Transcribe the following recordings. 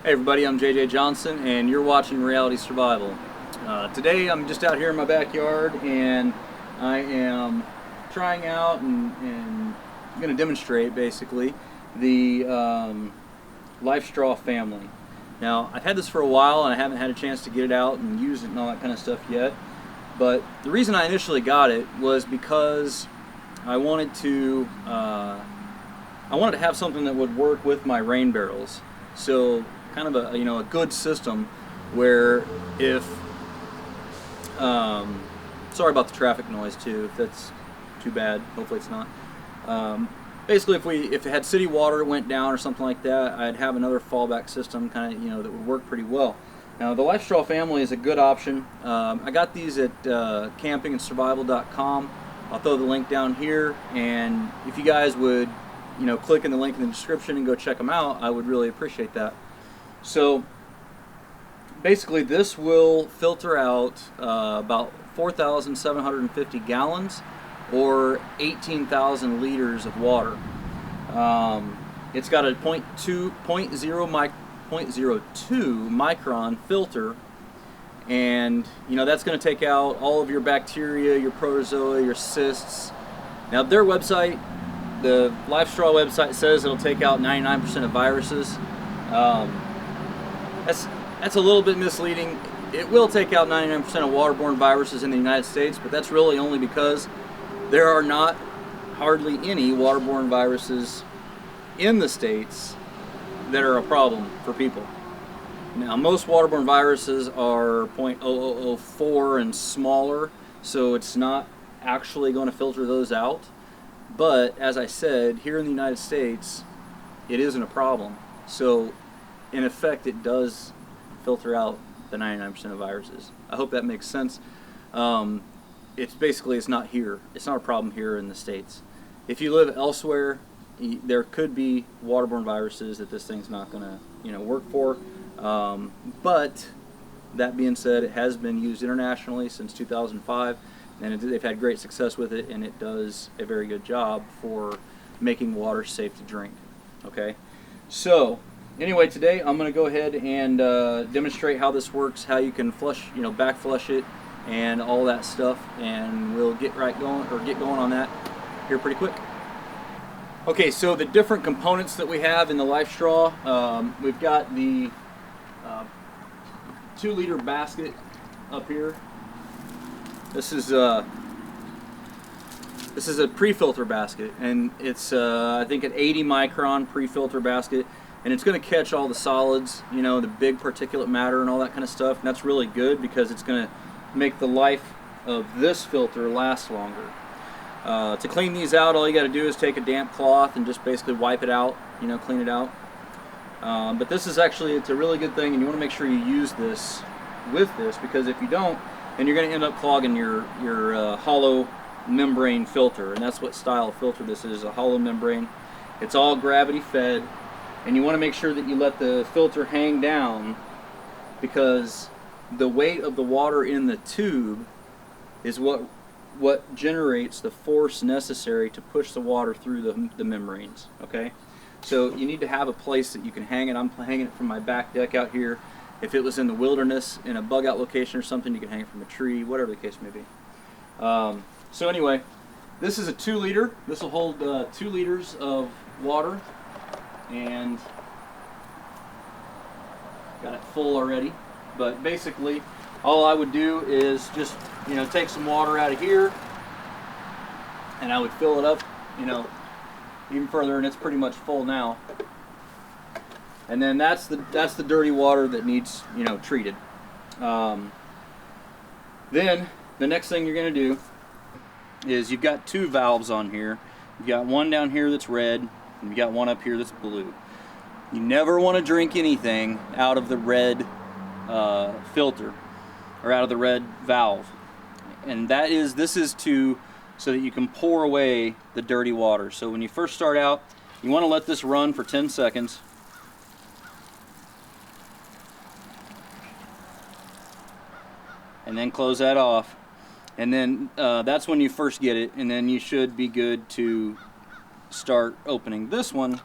Hey everybody, I'm JJ Johnson and you're watching Reality Survival. Today I'm just out here in my backyard and I am trying out and going to demonstrate basically the Life Straw family. Now I've had this for a while and I haven't had a chance to get it out and use it and all that kind of stuff yet, but the reason I initially got it was because I wanted to have something that would work with my rain barrels. So kind of a good system where if sorry about the traffic noise too, if that's too bad, hopefully it's not. Basically if it had city water went down or something like that, I'd have another fallback system kind of that would work pretty well. Now the Life Straw family is a good option. I got these at campingandsurvival.com. I'll throw the link down here, and if you guys would click in the link in the description and go check them out, I would really appreciate that. So basically this will filter out about 4,750 gallons or 18,000 liters of water. It's got a 0.02 micron filter, and that's going to take out all of your bacteria, your protozoa, your cysts. Now their website, the Life Straw website, says it'll take out 99% of viruses. That's a little bit misleading. It will take out 99% of waterborne viruses in the United States, but that's really only because there are not hardly any waterborne viruses in the States that are a problem for people. Now most waterborne viruses are 0.0004 and smaller, so it's not actually going to filter those out. But as I said, here in the United States, it isn't a problem. So in effect, it does filter out the 99% of viruses. I hope that makes sense. It's not here. It's not a problem here in the States. If you live elsewhere, there could be waterborne viruses that this thing's not going to work for. But that being said, it has been used internationally since 2005, and they've had great success with it, and it does a very good job for making water safe to drink. Okay, so anyway, today I'm going to go ahead and demonstrate how this works, how you can flush, back flush it, and all that stuff, and we'll get going on that here pretty quick. Okay, so the different components that we have in the Life Straw, we've got the 2-liter basket up here. This is a pre-filter basket, and it's I think an 80 micron pre-filter basket, and it's going to catch all the solids, the big particulate matter and all that kind of stuff. And that's really good because it's going to make the life of this filter last longer. To clean these out, all you got to do is take a damp cloth and just basically wipe it out, clean it out. But this is it's a really good thing, and you want to make sure you use this with this, because if you don't, then you're going to end up clogging your hollow membrane filter, and that's what style of filter this is, a hollow membrane. It's all gravity fed, and you want to make sure that you let the filter hang down, because the weight of the water in the tube is what generates the force necessary to push the water through the membranes. Okay, so you need to have a place that you can hang it. I'm hanging it from my back deck out here. If it was in the wilderness, in a bug out location or something, you can hang it from a tree, whatever the case may be. So anyway, this is a 2-liter. This will hold 2 liters of water, and got it full already. But basically, all I would do is just take some water out of here, and I would fill it up even further, and it's pretty much full now. And then that's the dirty water that needs treated. Then the next thing you're going to do is you've got 2 valves on here. You've got one down here that's red, and you've got one up here that's blue. You never want to drink anything out of the red filter or out of the red valve, and this is so that you can pour away the dirty water. So when you first start out, you want to let this run for 10 seconds. And then close that off, and then that's when you first get it, and then you should be good to start opening this one,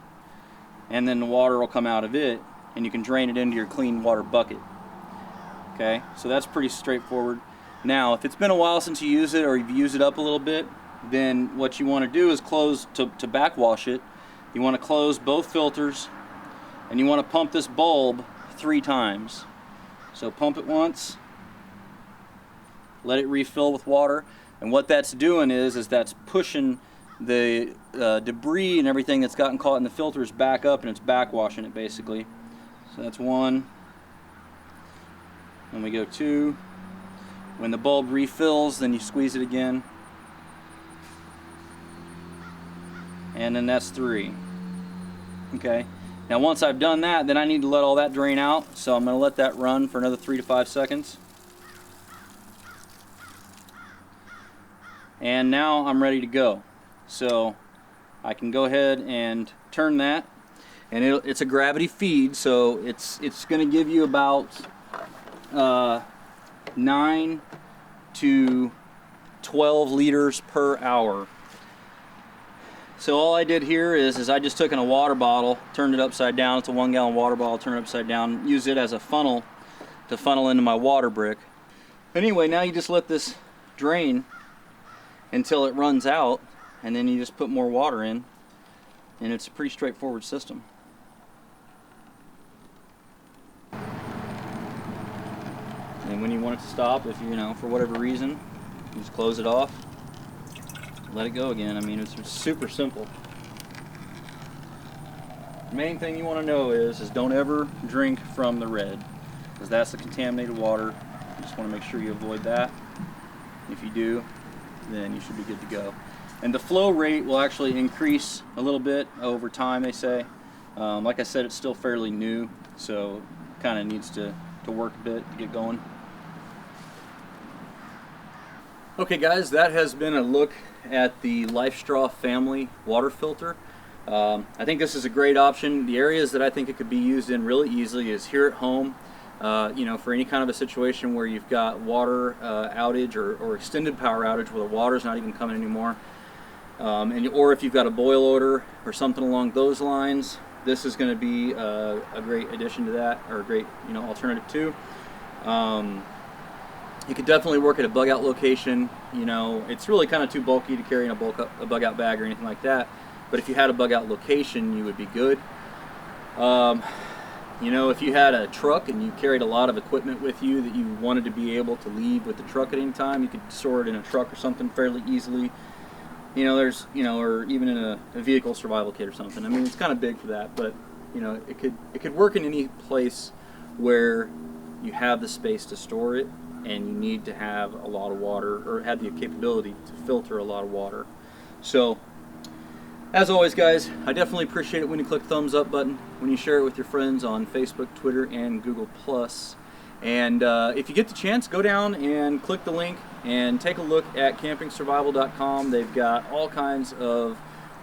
and then the water will come out of it, and you can drain it into your clean water bucket. Okay, so that's pretty straightforward. Now, if it's been a while since you used it, or you've used it up a little bit, then what you want to do is close, to backwash it, you want to close both filters, and you want to pump this bulb 3 times. So pump it once, let it refill with water, and what that's doing is that's pushing the debris and everything that's gotten caught in the filters back up, and it's backwashing it basically. So that's 1. Then we go 2. When the bulb refills, then you squeeze it again. And then that's 3. Okay. Now once I've done that, then I need to let all that drain out. So I'm going to let that run for another 3 to 5 seconds. And now I'm ready to go. So I can go ahead and turn that. And it's a gravity feed, so it's going to give you about 9 to 12 liters per hour. So all I did here is I just took in a water bottle, turned it upside down. It's a 1 gallon water bottle, turned it upside down, use it as a funnel to funnel into my water brick. Anyway, now you just let this drain until it runs out, and then you just put more water in, and it's a pretty straightforward system. And when you want it to stop, if you know, for whatever reason, you just close it off, let it go again. I mean, it's super simple. The main thing you want to know is don't ever drink from the red, because that's the contaminated water. You just want to make sure you avoid that. If you do, then you should be good to go. And the flow rate will actually increase a little bit over time, they say. Like I said, it's still fairly new, so kind of needs to work a bit to get going. Okay guys, that has been a look at the LifeStraw family water filter. I think this is a great option. The areas that I think it could be used in really easily is here at home, you know, for any kind of a situation where you've got water outage or extended power outage where the water's not even coming anymore, or if you've got a boil odor or something along those lines, this is going to be a great addition to that, or a great, you know, alternative too. You could definitely work at a bug out location. You know, it's really kind of too bulky to carry in a bug out bag or anything like that. But if you had a bug out location, you would be good. You know, if you had a truck and you carried a lot of equipment with you that you wanted to be able to leave with the truck at any time, you could store it in a truck or something fairly easily. You know, there's, you know, or even in a vehicle survival kit or something. I mean, it's kind of big for that, but you know, it could work in any place where you have the space to store it and you need to have a lot of water, or have the capability to filter a lot of water. So, as always guys, I definitely appreciate it when you click the thumbs up button, when you share it with your friends on Facebook, Twitter, and Google+. And if you get the chance, go down and click the link and take a look at campingsurvival.com. They've got all kinds of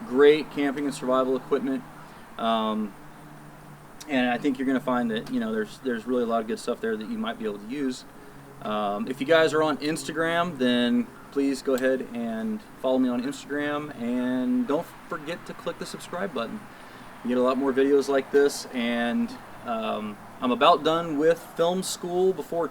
great camping and survival equipment. And I think you're going to find that, you know, there's really a lot of good stuff there that you might be able to use. If you guys are on Instagram, then please go ahead and follow me on Instagram, and don't forget to click the subscribe button. You get a lot more videos like this, and I'm about done with film school before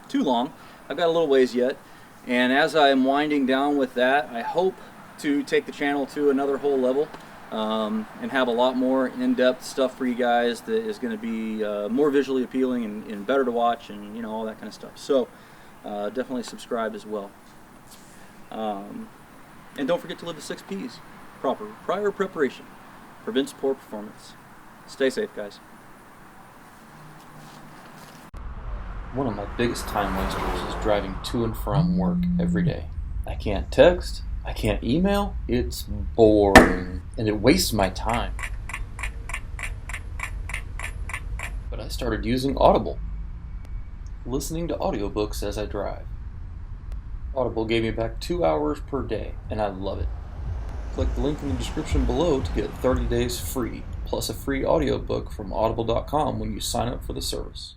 too long. I've got a little ways yet, and as I'm winding down with that, I hope to take the channel to another whole level, and have a lot more in-depth stuff for you guys that is going to be more visually appealing and better to watch, and you know, all that kind of stuff. So definitely subscribe as well. And don't forget to live the 6 P's. Prior preparation prevents poor performance. Stay safe, guys. One of my biggest time wasters is driving to and from work every day. I can't text, I can't email, it's boring, and it wastes my time. But I started using Audible, listening to audiobooks as I drive. Audible gave me back 2 hours per day, and I love it. Click the link in the description below to get 30 days free, plus a free audiobook from audible.com when you sign up for the service.